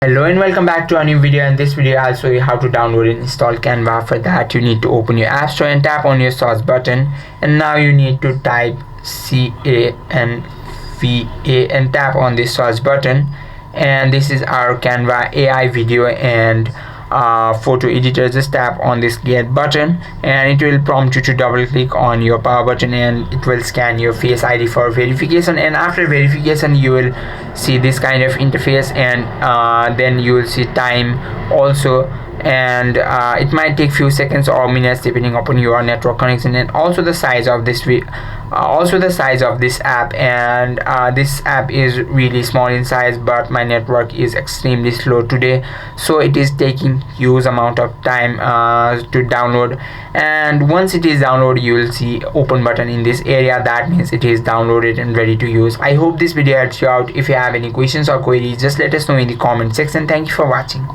Hello and welcome back to a new video. In this video I'll show you how to download and install Canva. For that you need to open your app store and tap on your source button, and now you need to type Canva and tap on this source button. And this is our Canva AI video and photo editor. Just tap on this get button and it will prompt you to double click on your power button, and it will scan your face ID for verification. And after verification you will see this kind of interface, and then you will see time also, and it might take few seconds or minutes depending upon your network connection, and also the size of this app. And this app is really small in size, but my network is extremely slow today, so it is taking huge amount of time to download. And once it is downloaded you will see open button in this area. That means it is downloaded and ready to use. I hope this video helps you out. If you have any questions or queries, just let us know in the comment section. Thank you for watching.